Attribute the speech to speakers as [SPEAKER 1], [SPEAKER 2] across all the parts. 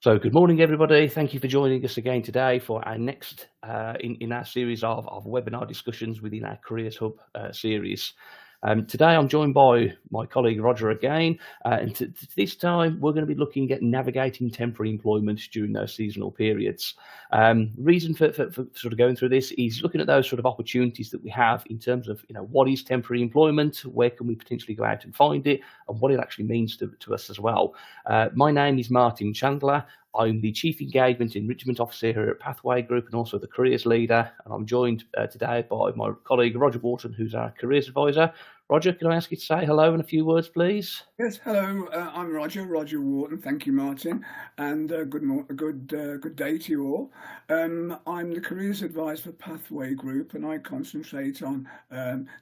[SPEAKER 1] So good morning, everybody. Thank you for joining us again today for our next in our series of webinar discussions within our Careers Hub series. Today I'm joined by my colleague Roger again, and this time we're going to be looking at navigating temporary employment during those seasonal periods. Reason for sort of going through this is looking at those sort of opportunities that we have in terms of what is temporary employment, where can we potentially go out and find it, and what it actually means to us as well. My name is Martin Chandler. I'm the Chief Engagement Enrichment Officer here at Pathway Group and also the Careers Leader. And I'm joined today by my colleague Roger Worton, who's our Careers Advisor. Roger, can I ask you to say hello in a few words, please?
[SPEAKER 2] Yes, hello. I'm Roger Worton. Thank you, Martin, and good day to you all. I'm the careers advisor for Pathway Group, and I concentrate on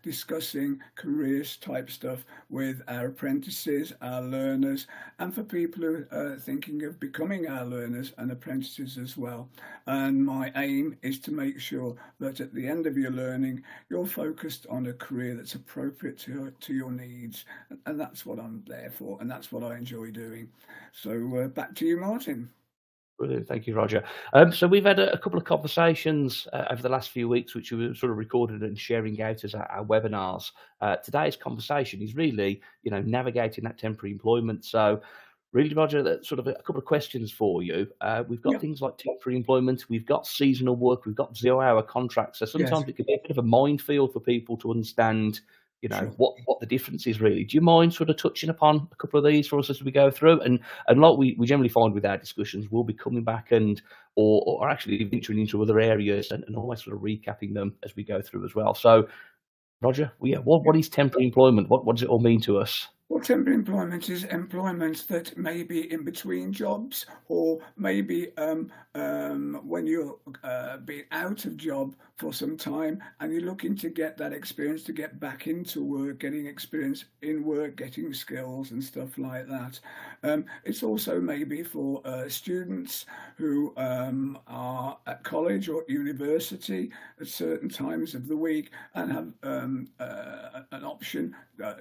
[SPEAKER 2] discussing careers type stuff with our apprentices, our learners, and for people who are thinking of becoming our learners and apprentices as well. And my aim is to make sure that at the end of your learning, you're focused on a career that's appropriate to your needs, and that's what I'm there for, and that's what I enjoy doing. So back to you, Martin.
[SPEAKER 1] Brilliant, thank you, Roger. So we've had a couple of conversations over the last few weeks, which we sort of recorded and sharing out as our webinars. Today's conversation is really, navigating that temporary employment. So really, Roger, that's sort of a couple of questions for you. We've got
[SPEAKER 2] Yeah.
[SPEAKER 1] things like temporary employment, we've got seasonal work, we've got 0-hour contracts. So
[SPEAKER 2] Yes.
[SPEAKER 1] sometimes it can be a bit of a minefield for people to understand,
[SPEAKER 2] Sure.
[SPEAKER 1] what the difference is really. Do you mind sort of touching upon a couple of these for us as we go through? And like we generally find with our discussions, we'll be coming back and or actually venturing into other areas and always sort of recapping them as we go through as well. So, Roger, what is temporary employment? What does it all mean to us?
[SPEAKER 2] Well, temporary employment is employment that may be in between jobs, or maybe when you're been out of job for some time and you're looking to get that experience to get back into work, getting experience in work, getting skills and stuff like that. It's also maybe for students who are at college or university at certain times of the week and have an option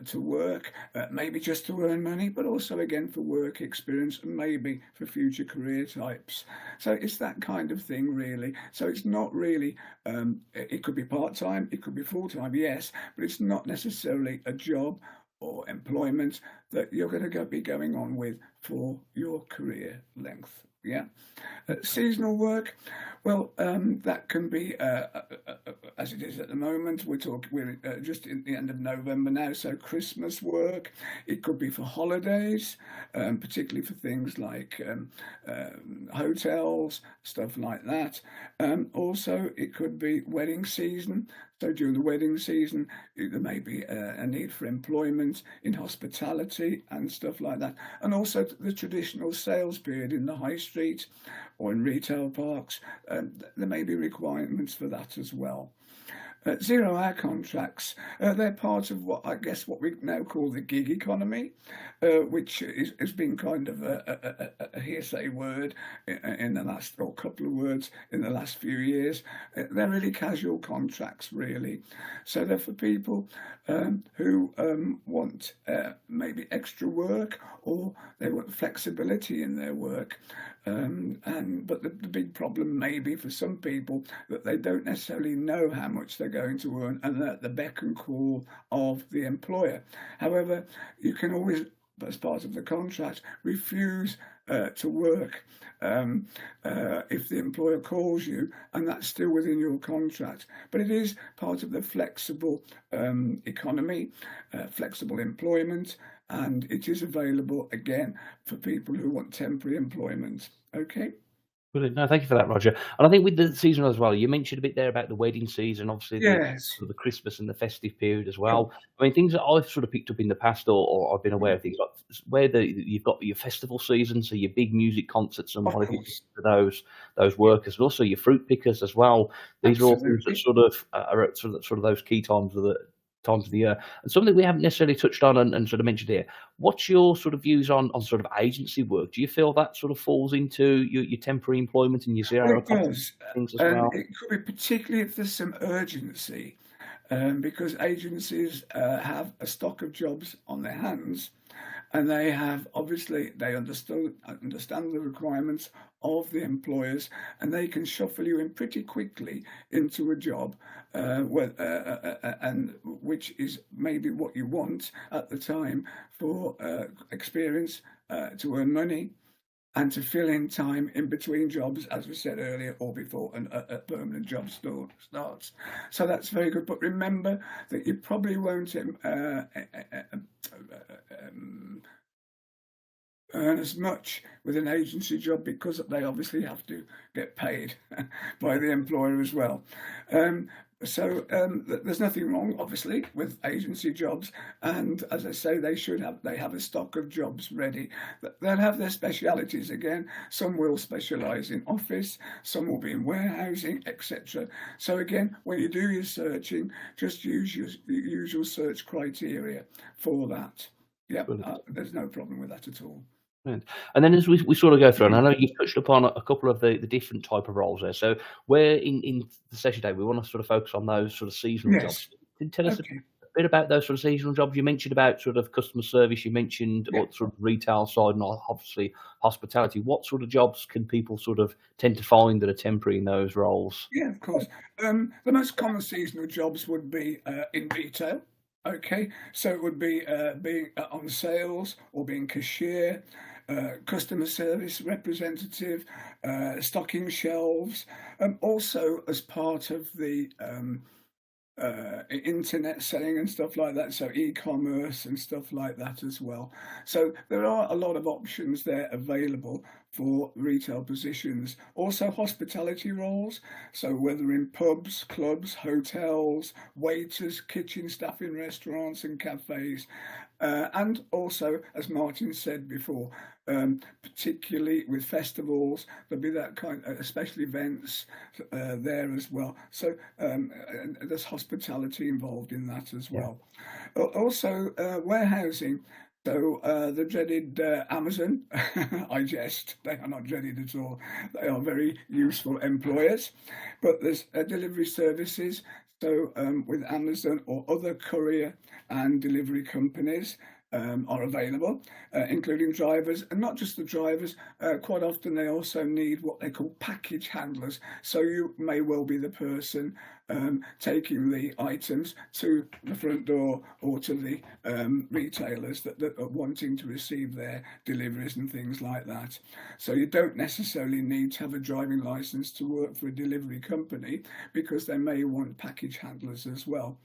[SPEAKER 2] to work, maybe just to earn money, but also again for work experience and maybe for future career types. So it's that kind of thing, really. So it's not really, it could be part-time, it could be full-time, yes, but it's not necessarily a job or employment that you're going to be going on with for your career length. Yeah. Seasonal work, well, that can be as it is at the moment. We're just in the end of November now, so Christmas work. It could be for holidays, particularly for things like hotels, stuff like that. Also, it could be wedding season. So during the wedding season, there may be a need for employment in hospitality and stuff like that. And also the traditional sales period in the high street or in retail parks, there may be requirements for that as well. 0-hour contracts, they're part of what we now call the gig economy, which has been kind of a hearsay word in the last, or couple of words in the last few years. They're really casual contracts, really. So they're for people who want maybe extra work, or they want flexibility in their work. But the big problem may be for some people that they don't necessarily know how much they're going to earn, and they're at the beck and call of the employer. However, you can always, as part of the contract, refuse to work if the employer calls you, and that's still within your contract. But it is part of the flexible economy, flexible employment, and it is available again for people who want temporary employment. Okay.
[SPEAKER 1] Brilliant. No, thank you for that, Roger. And I think with the season as well, you mentioned a bit there about the wedding season, obviously
[SPEAKER 2] Yes.
[SPEAKER 1] the Christmas and the festive period as
[SPEAKER 2] Sure.
[SPEAKER 1] well. I mean, things that I've sort of picked up in the past, or I've been aware of things like where you've got your festival season, so your big music concerts and
[SPEAKER 2] Of
[SPEAKER 1] what have you
[SPEAKER 2] course.
[SPEAKER 1] for those workers, and also your fruit pickers as well. These are all things that
[SPEAKER 2] Absolutely.
[SPEAKER 1] sort of are at sort of those key times of the year. And something we haven't necessarily touched on and sort of mentioned here. What's your sort of views on sort of agency work? Do you feel that sort of falls into your temporary employment and your
[SPEAKER 2] Well,
[SPEAKER 1] 0-hour
[SPEAKER 2] it
[SPEAKER 1] contract
[SPEAKER 2] does.
[SPEAKER 1] things as
[SPEAKER 2] And
[SPEAKER 1] well?
[SPEAKER 2] it could be particularly if there's some urgency, because agencies have a stock of jobs on their hands, and they understand the requirements of the employers, and they can shuffle you in pretty quickly into a job, and which is maybe what you want at the time for experience, to earn money, and to fill in time in between jobs, as we said earlier, or before a permanent job starts. So that's very good. But remember that you probably won't earn as much with an agency job, because they obviously have to get paid by the employer as well. There's nothing wrong, obviously, with agency jobs, and as I say, they have a stock of jobs ready. They'll have their specialities again. Some will specialise in office, some will be in warehousing, etc. So again, when you do your searching, just use your usual search criteria for that. Yeah, there's no problem with that at all.
[SPEAKER 1] And then as we sort of go through, and I know you've touched upon a couple of the different type of roles there. So where in the session today, we want to sort of focus on those sort of seasonal jobs. Can you tell us a bit about those sort of seasonal jobs? You mentioned about sort of customer service, you mentioned or sort of retail side, and obviously hospitality. What sort of jobs can people sort of tend to find that are temporary in those roles?
[SPEAKER 2] Yeah, of course. The most common seasonal jobs would be in retail. Okay, so it would be being on sales or being cashier, customer service representative, stocking shelves, also as part of the internet selling and stuff like that, so e-commerce and stuff like that as well. So there are a lot of options there available for retail positions. Also hospitality roles, so whether in pubs, clubs, hotels, waiters, kitchen staff in restaurants and cafes, and also, as Martin said before, particularly with festivals, there'll be that kind of special events there as well. So there's hospitality involved in that as well. Also warehousing. So the dreaded Amazon, I jest, they are not dreaded at all. They are very useful employers. But there's delivery services. So with Amazon or other courier and delivery companies are available, including drivers, and not just the drivers. Quite often they also need what they call package handlers. So you may well be the person taking the items to the front door or to the retailers that are wanting to receive their deliveries and things like that. So you don't necessarily need to have a driving license to work for a delivery company, because they may want package handlers as well.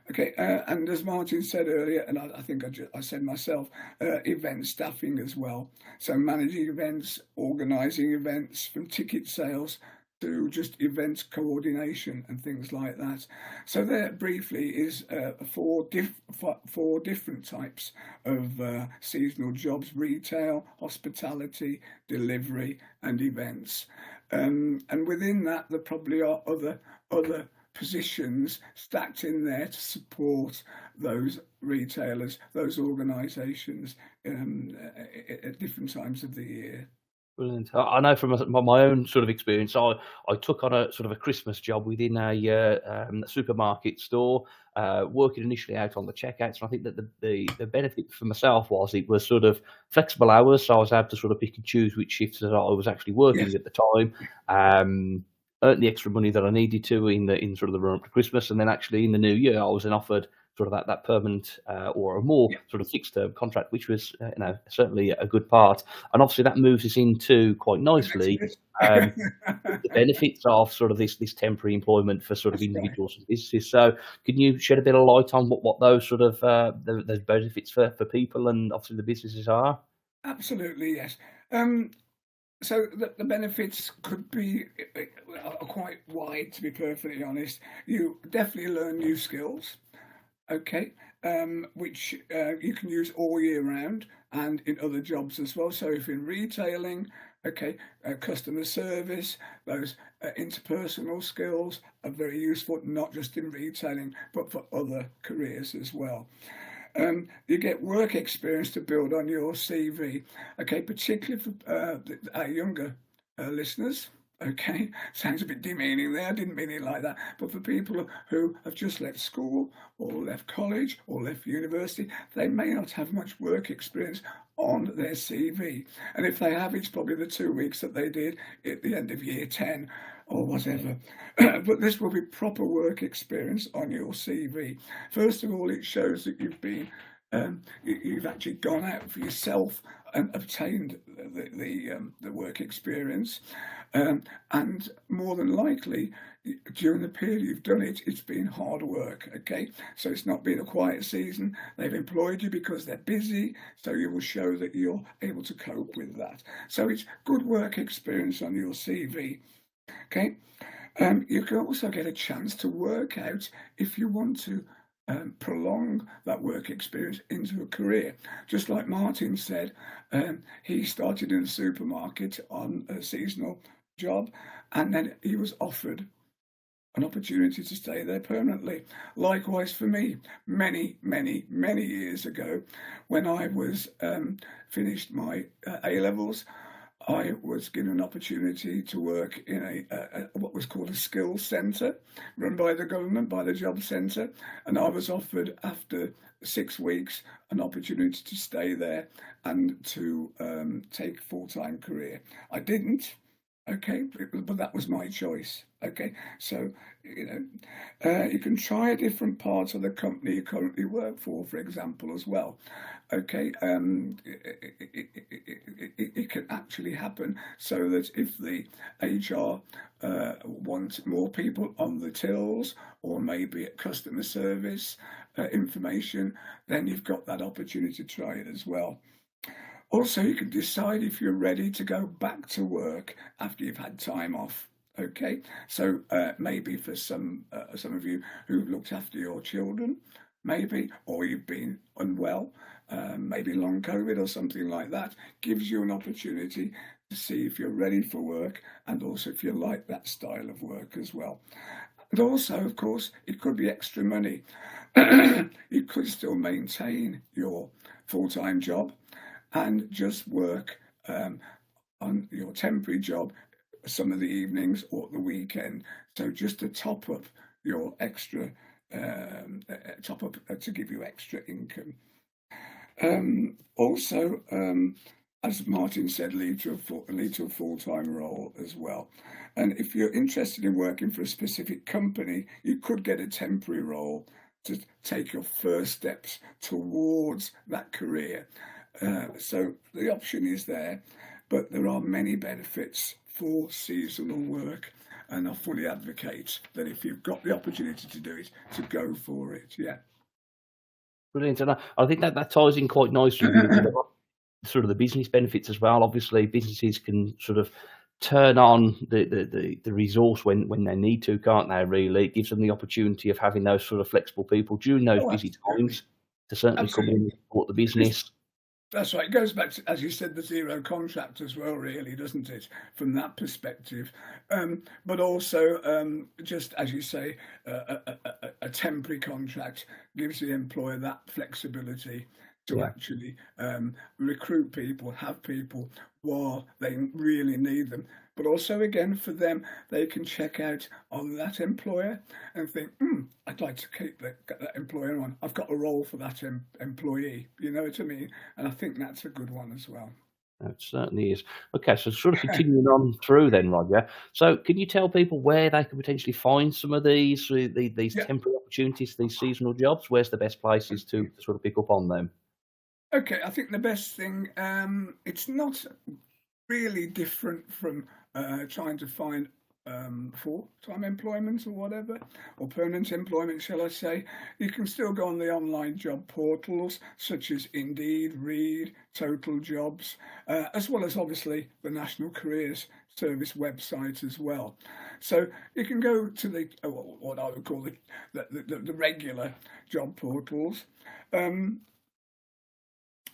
[SPEAKER 2] Okay, and as Martin said earlier, and I think I said myself, event staffing as well. So managing events, organising events, from ticket sales to just events coordination and things like that. So there briefly is four different types of seasonal jobs: retail, hospitality, delivery and events. And within that, there probably are other positions stacked in there to support those retailers, those organisations at different times of the year.
[SPEAKER 1] Brilliant. I know from my own sort of experience, I took on a sort of a Christmas job within a supermarket store, working initially out on the checkouts. And I think that the benefit for myself was it was sort of flexible hours, so I was able to sort of pick and choose which shifts that I was actually working at the time. Earned the extra money that I needed to in sort of the run up to Christmas, and then actually in the new year I was then offered sort of that permanent or a more sort of fixed term contract, which was certainly a good part. And obviously that moves us into quite nicely the benefits of sort of this temporary employment for sort of individuals and businesses. So can you shed a bit of light on what those sort of those benefits for people and obviously the businesses are?
[SPEAKER 2] Absolutely, yes. So the benefits could be are quite wide, to be perfectly honest. You definitely learn new skills, okay, which you can use all year round and in other jobs as well. So if in retailing, okay, customer service, those interpersonal skills are very useful, not just in retailing, but for other careers as well. You get work experience to build on your CV, okay, particularly for our younger listeners. Okay, sounds a bit demeaning there. I didn't mean it like that. But for people who have just left school or left college or left university, they may not have much work experience on their CV. And if they have, it's probably the 2 weeks that they did at the end of year 10 or whatever. But this will be proper work experience on your CV. First of all, it shows that you've actually gone out for yourself and obtained the work experience, and more than likely during the period you've done it, it's been hard work. Okay, so it's not been a quiet season. They've employed you because they're busy, so you will show that you're able to cope with that. So it's good work experience on your CV. Okay, you can also get a chance to work out if you want to prolong that work experience into a career. Just like Martin said, he started in a supermarket on a seasonal job, and then he was offered an opportunity to stay there permanently. Likewise for me, many years ago, when I was finished my A-levels, I was given an opportunity to work in what was called a skills centre, run by the government, by the job centre, and I was offered, after 6 weeks, an opportunity to stay there and to take a full-time career. I didn't, okay, but that was my choice. Okay, so you can try different parts of the company you currently work for example, as well. Okay, it can actually happen so that if the HR want more people on the tills or maybe at customer service information, then you've got that opportunity to try it as well. Also, you can decide if you're ready to go back to work after you've had time off. Okay, so maybe for some of you who've looked after your children, maybe, or you've been unwell, maybe long COVID or something like that, gives you an opportunity to see if you're ready for work and also if you like that style of work as well. And also, of course, it could be extra money. You could still maintain your full-time job and just work on your temporary job some of the evenings or the weekend. So just to top up your extra, to give you extra income. Also, as Martin said, lead to a full-time role as well. And if you're interested in working for a specific company, you could get a temporary role to take your first steps towards that career. So the option is there, but there are many benefits for seasonal work, and I fully advocate that if you've got the opportunity to do it, to go for it. Yeah.
[SPEAKER 1] Brilliant. And I think that ties in quite nicely with sort of the business benefits as well. Obviously, businesses can sort of turn on the resource when they need to, can't they, really? It gives them the opportunity of having those sort of flexible people during those busy times to certainly come in and support the business.
[SPEAKER 2] That's right. It goes back to, as you said, the zero contract as well, really, doesn't it, from that perspective? But also, just as you say, a temporary contract gives the employer that flexibility to actually recruit people, have people while they really need them. But also, again, for them, they can check out on that employer and think, I'd like to keep that employer on. I've got a role for that employee. You know what I mean? And I think that's a good one as well.
[SPEAKER 1] It certainly is. Okay, so sort of continuing on through then, Roger. So can you tell people where they can potentially find some of these temporary opportunities, these seasonal jobs? Where's the best places to sort of pick up on them?
[SPEAKER 2] Okay, I think the best thing, it's not really different from trying to find full-time employment or whatever, or permanent employment, shall I say. You can still go on the online job portals such as Indeed, Reed, Total Jobs, as well as obviously the National Careers Service website as well. So you can go to the what I would call the regular job portals.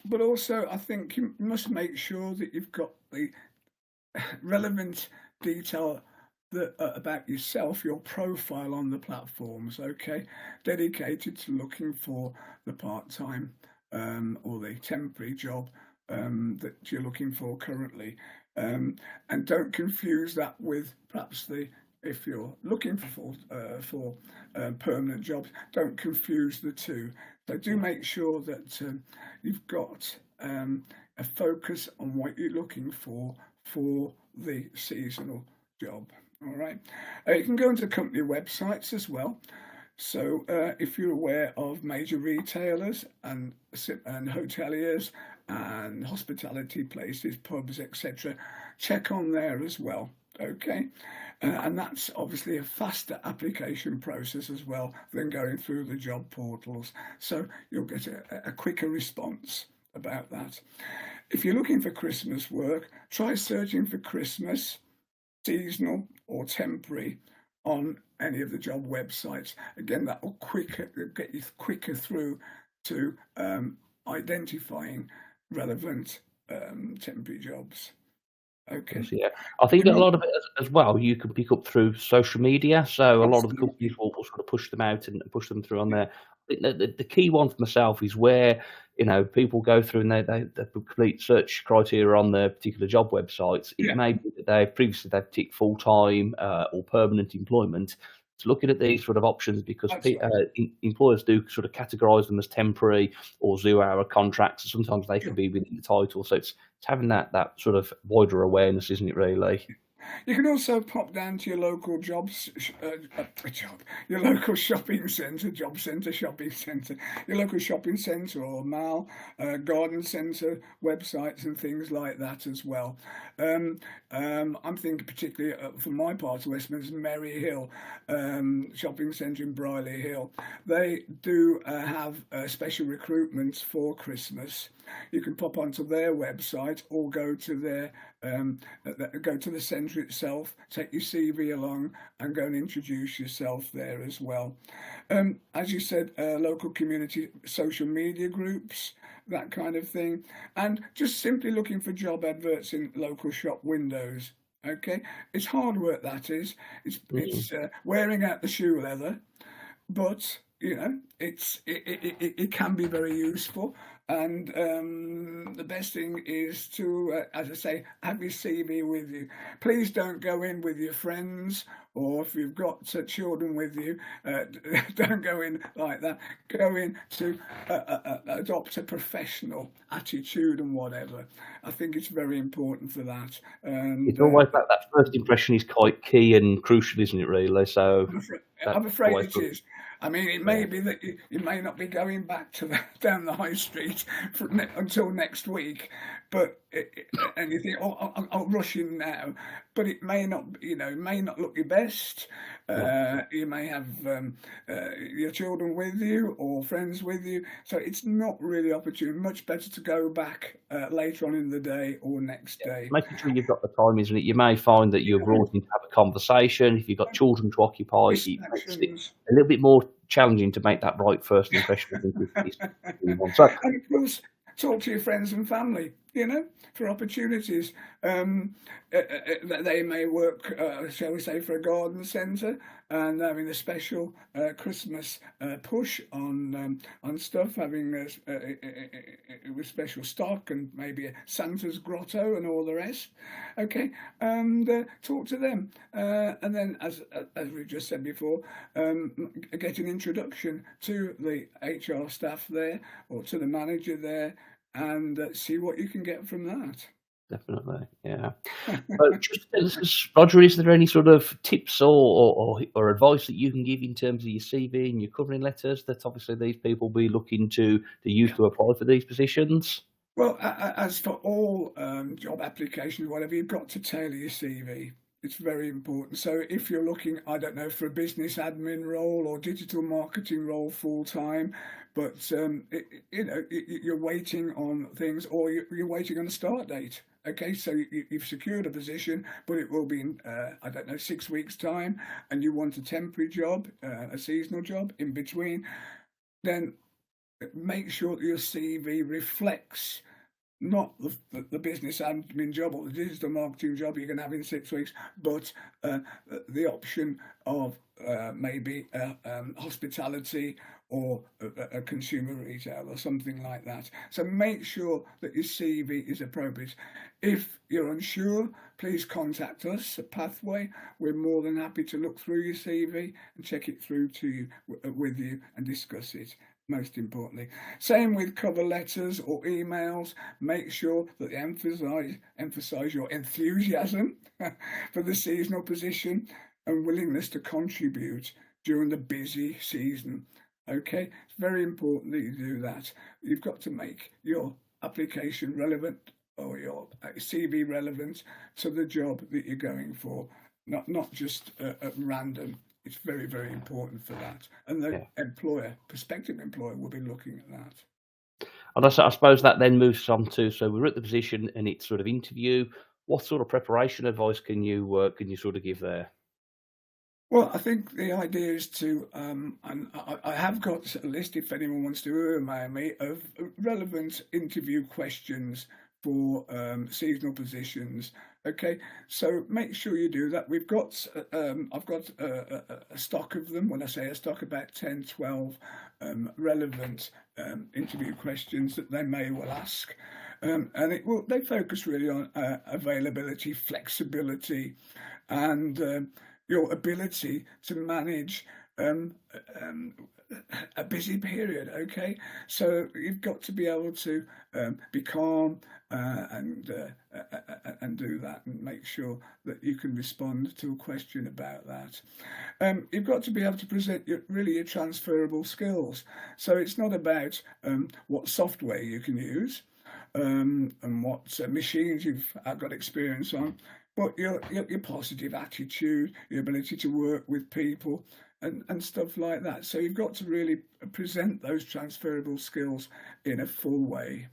[SPEAKER 2] But also, I think you must make sure that you've got the relevant detail about yourself, your profile on the platforms, okay, dedicated to looking for the part-time or the temporary job that you're looking for currently. And don't confuse that with perhaps if you're looking for permanent jobs, don't confuse the two. So do make sure that you've got a focus on what you're looking for the seasonal job. All right. You can go into company websites as well. So if you're aware of major retailers and hoteliers and hospitality places, pubs, etc., check on there as well. Okay. And that's obviously a faster application process as well than going through the job portals. So you'll get a quicker response about that. If you're looking for Christmas work, try searching for Christmas, seasonal or temporary on any of the job websites. Again, that will get you quicker through to identifying relevant temporary jobs. Okay.
[SPEAKER 1] Yeah, I think that a lot of it as well, you can pick up through social media. So a lot of the companies will sort of push them out and push them through on there. I think the key one for myself is where, you know, people go through and they complete search criteria on their particular job websites. It may be that they've ticked full-time or permanent employment. So looking at these sort of options, because employers do sort of categorise them as temporary or 0-hour contracts. So sometimes they can be within the title. So it's having that sort of wider awareness, isn't it, really?
[SPEAKER 2] You can also pop down to your local your local shopping centre, job centre, shopping centre, your local shopping centre or mall, garden centre websites and things like that as well. I'm thinking particularly for my part of West Midlands, Merry Hill shopping centre in Brierley Hill. They do have special recruitments for Christmas. You can pop onto their website or go to the centre itself, take your CV along and go and introduce yourself there as well. As you said, local community social media groups, that kind of thing, and just simply looking for job adverts in local shop windows. Okay, it's hard work, that is. It's wearing out the shoe leather, but you know, it can be very useful. And the best thing is to, as I say, have your CV with you. Please don't go in with your friends, or if you've got children with you, don't go in like that. Go in to adopt a professional attitude and whatever. I think it's very important for that. And
[SPEAKER 1] it's always that first impression is quite key and crucial, isn't it, really? So
[SPEAKER 2] I'm afraid it is. I mean, it may be that you may not be going back down the high street until next week, but and you think, oh, I'll rush in now, but it may not, it may not look your best. You may have your children with you or friends with you, so it's not really opportune. Much better to go back later on in the day or next day.
[SPEAKER 1] Making sure you've got the time, isn't it? You may find that you're brought in to have a conversation. If you've got children to occupy, it makes it a little bit more challenging to make that right first impression. I think
[SPEAKER 2] and of course, talk to your friends and family, for opportunities. They may work, shall we say, for a garden centre and having a special Christmas push on stuff, having with special stock and maybe a Santa's grotto and all the rest. Okay, and talk to them, and then as we've just said before, get an introduction to the HR staff there or to the manager there, and see what you can get from that.
[SPEAKER 1] Definitely, yeah. Roger, is there any sort of tips or advice that you can give in terms of your CV and your covering letters that obviously these people will be looking to use to apply for these positions?
[SPEAKER 2] Well, as for all job applications, whatever, you've got to tailor your CV. It's very important. So if you're looking, I don't know, for a business admin role or digital marketing role full time, but you're waiting on things, or you're waiting on a start date. Okay, so you've secured a position, but it will be in, 6 weeks' time, and you want a temporary job, a seasonal job in between, then make sure that your CV reflects not the business admin job or the digital marketing job you're going to have in 6 weeks, but the option of maybe hospitality or a consumer retail or something like that. So make sure that your CV is appropriate. If you're unsure, please contact us at Pathway. We're more than happy to look through your CV and check it through to you with you and discuss it. Most importantly, same with cover letters or emails. Make sure that they emphasize your enthusiasm for the seasonal position and willingness to contribute during the busy season. Okay, it's very important that you do that. You've got to make your application relevant or your CV relevant to the job that you're going for, not just at random. It's very, very important for that. And the prospective employer, will be looking at that.
[SPEAKER 1] And I suppose that then moves on to, so we're at the position and it's sort of interview. What sort of preparation advice can you sort of give there?
[SPEAKER 2] Well, I think the idea is to, and I have got a list, if anyone wants to email me, of relevant interview questions for seasonal positions. Okay, so make sure you do that. We've got, I've got a stock of them. When I say a stock, about 10, 12 relevant interview questions that they may well ask. And they focus really on availability, flexibility, and your ability to manage a busy period. Okay, so you've got to be able to be calm and do that, and make sure that you can respond to a question about that. You've got to be able to present your transferable skills. So it's not about what software you can use and what machines you've got experience on, but your positive attitude, your ability to work with people, and stuff like that. So you've got to really present those transferable skills in a full way.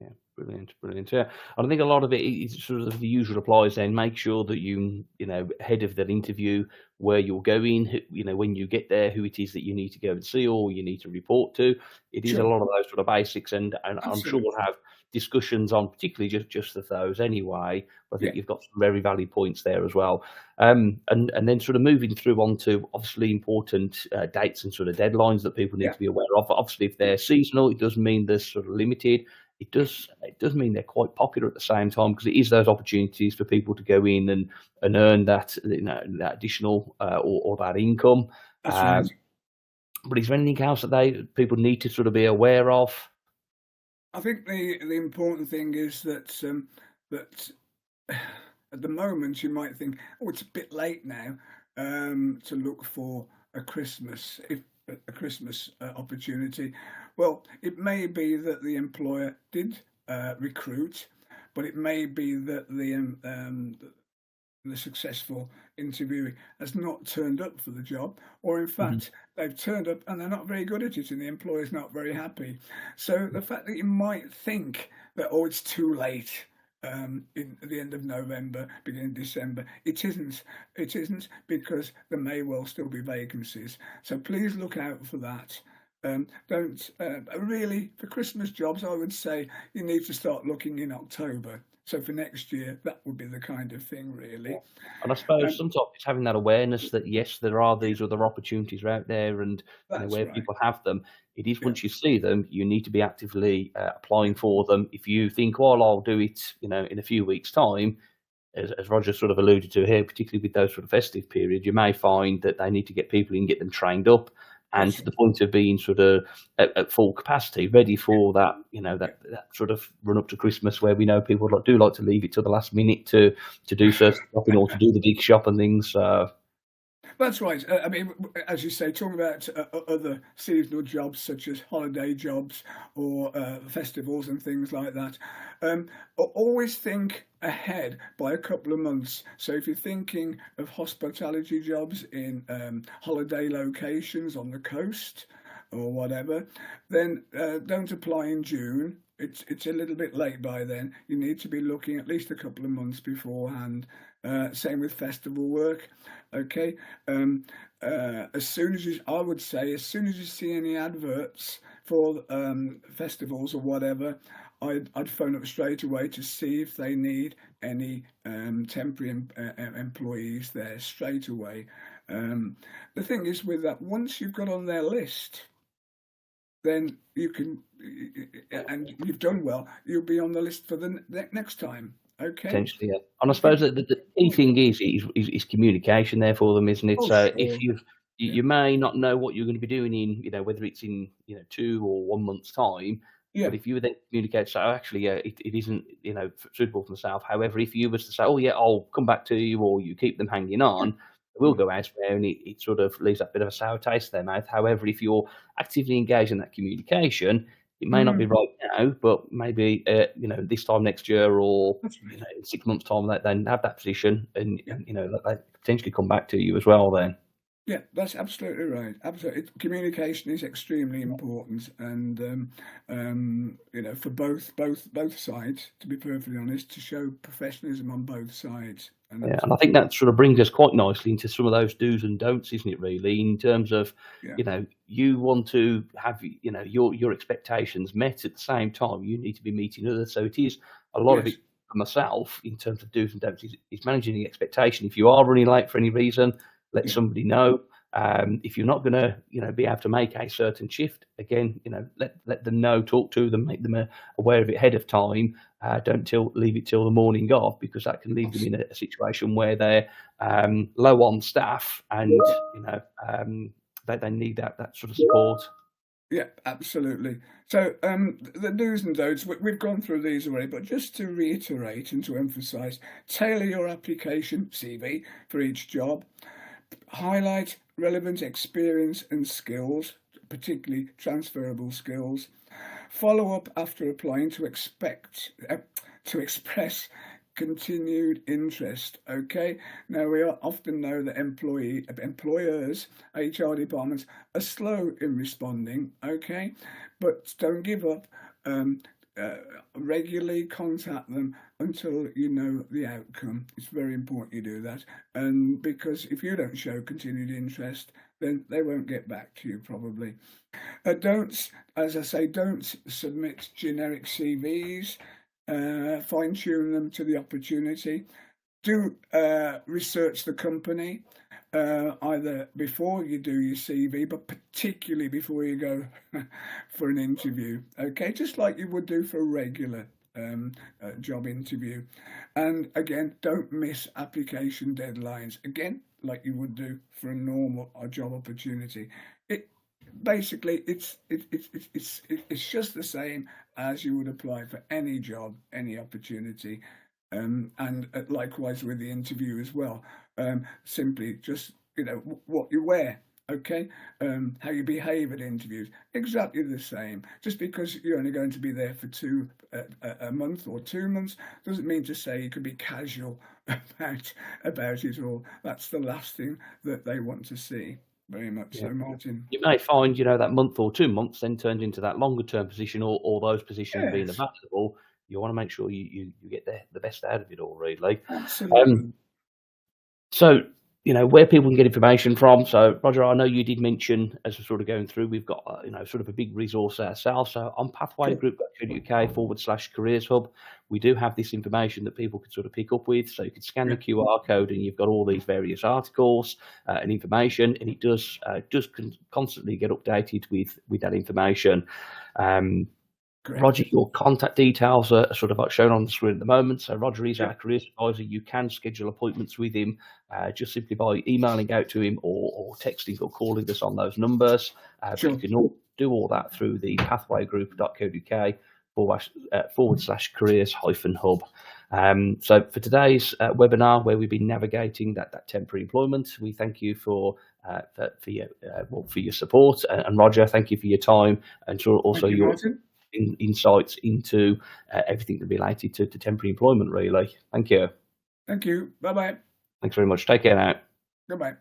[SPEAKER 1] Yeah, brilliant. Yeah, and I think a lot of it is sort of the usual applies. Then make sure that you know ahead of that interview where you're going. When you get there, who it is that you need to go and see or you need to report to. It is a lot of those sort of basics, and I'm sure we'll have discussions on particularly just of those anyway. I think you've got some very valid points there as well. And then sort of moving through onto obviously important dates and sort of deadlines that people need to be aware of. Obviously, if they're seasonal, it does mean they're sort of limited. It does mean they're quite popular at the same time, because it is those opportunities for people to go in and earn that that additional or that income.
[SPEAKER 2] That's right.
[SPEAKER 1] But is there anything else that people need to sort of be aware of?
[SPEAKER 2] I think the important thing is that that at the moment you might think, oh, it's a bit late now to look for a Christmas opportunity. Well, it may be that the employer did recruit, but it may be that the successful interviewee has not turned up for the job, or in fact they've turned up and they're not very good at it and the employer's not very happy. So the fact that you might think that, oh, it's too late at the end of November, beginning of December, it isn't, because there may well still be vacancies. So please look out for that. Don't really, for Christmas jobs, I would say you need to start looking in October. So for next year, that would be the kind of thing, really.
[SPEAKER 1] And I suppose sometimes it's having that awareness that yes, there are these other opportunities out there, and where people have them. It is once you see them, you need to be actively applying for them. If you think, well, I'll do it, in a few weeks' time, as Roger sort of alluded to here, particularly with those sort of festive periods, you may find that they need to get people in, get them trained up, and to the point of being sort of at full capacity, ready for that, that sort of run up to Christmas, where we know people do like to leave it till the last minute to do certain shopping or to do the big shop and things.
[SPEAKER 2] That's right. I mean, as you say, talking about other seasonal jobs such as holiday jobs or festivals and things like that, always think ahead by a couple of months. So if you're thinking of hospitality jobs in holiday locations on the coast or whatever, then don't apply in June. It's a little bit late by then. You need to be looking at least a couple of months beforehand. Same with festival work. Okay. As soon as you see any adverts for festivals or whatever, I'd phone up straight away to see if they need any temporary employees there straight away. The thing is with that, once you've got on their list, then you can, and you've done well, you'll be on the list for the next time. Okay.
[SPEAKER 1] Potentially, yeah. And I suppose that the key thing is communication there for them, isn't it?
[SPEAKER 2] Oh,
[SPEAKER 1] So
[SPEAKER 2] sure.
[SPEAKER 1] if you may not know what you're going to be doing in, whether it's in 2 or 1 month's time,
[SPEAKER 2] Yeah.
[SPEAKER 1] but if you then communicate, so actually, yeah, it isn't suitable for myself. However, if you was to say, oh yeah, I'll come back to you, or you keep them hanging on, it will go elsewhere, and it sort of leaves that bit of a sour taste in their mouth. However, if you're actively engaged in that communication, it may not be right now, but maybe this time next year, or
[SPEAKER 2] That's right.
[SPEAKER 1] in 6 months' time, that then have that position, and that they potentially come back to you as well. Then,
[SPEAKER 2] Yeah, that's absolutely right. Absolutely, communication is extremely important, and for both sides. To be perfectly honest, to show professionalism on both sides.
[SPEAKER 1] yeah, and I think that sort of brings us quite nicely into some of those do's and don'ts, isn't it? Really, in terms of
[SPEAKER 2] Yeah.
[SPEAKER 1] you want to have your expectations met at the same time. You need to be meeting others. So it is a lot of
[SPEAKER 2] Yes.
[SPEAKER 1] it for myself in terms of do's and don'ts is managing the expectation. If you are running late for any reason, let
[SPEAKER 2] Yeah.
[SPEAKER 1] somebody know. If you're not going to, be able to make a certain shift, again, let them know, talk to them, make them aware of it ahead of time. Don't leave it till the morning of, because that can leave them in a situation where they're low on staff, and they need that sort of support.
[SPEAKER 2] Yeah, absolutely. So the do's and don'ts, we've gone through these already, but just to reiterate and to emphasize, tailor your application CV for each job. Highlight relevant experience and skills, particularly transferable skills. Follow up after applying to express continued interest. Okay. Now we often know that employers, HR departments are slow in responding. Okay, but don't give up. Regularly contact them until you know the outcome. It's very important you do that, and because if you don't show continued interest, then they won't get back to you probably. Don't, as I say, don't submit generic CVs. Fine tune them to the opportunity. Do research the company, either before you do your CV, but particularly before you go for an interview. Okay, just like you would do for a regular job interview. And again, don't miss application deadlines. Again, like you would do for a normal job opportunity. Basically, it's just the same as you would apply for any job, any opportunity. And likewise with the interview as well. Simply just, what you wear, okay? How you behave at interviews, exactly the same. Just because you're only going to be there for a month or 2 months doesn't mean to say you could be casual about it all. That's the last thing that they want to see. Very much so, Martin.
[SPEAKER 1] You may find, that month or 2 months then turns into that longer term position, or those positions being available. You want to make sure you get the best out of it all, really.
[SPEAKER 2] Absolutely.
[SPEAKER 1] So, where people can get information from. So, Roger, I know you did mention, as we're sort of going through, we've got, sort of a big resource ourselves. So on pathwaygroup.co.uk/careers hub, we do have this information that people can sort of pick up with. So you can scan the QR code, and you've got all these various articles and information, and it does constantly get updated with that information. Roger, your contact details are sort of shown on the screen at the moment. So Roger is our careers advisor. You can schedule appointments with him just simply by emailing out to him, or texting or calling us on those numbers. But you can do all that through the pathwaygroup.co.uk/careers-hub. So for today's webinar, where we've been navigating that temporary employment, we thank you for your support. And Roger, thank you for your time, and also your insights into everything related to temporary employment, really. Thank you.
[SPEAKER 2] Thank you. Bye-bye.
[SPEAKER 1] Thanks very much. Take care now.
[SPEAKER 2] Goodbye.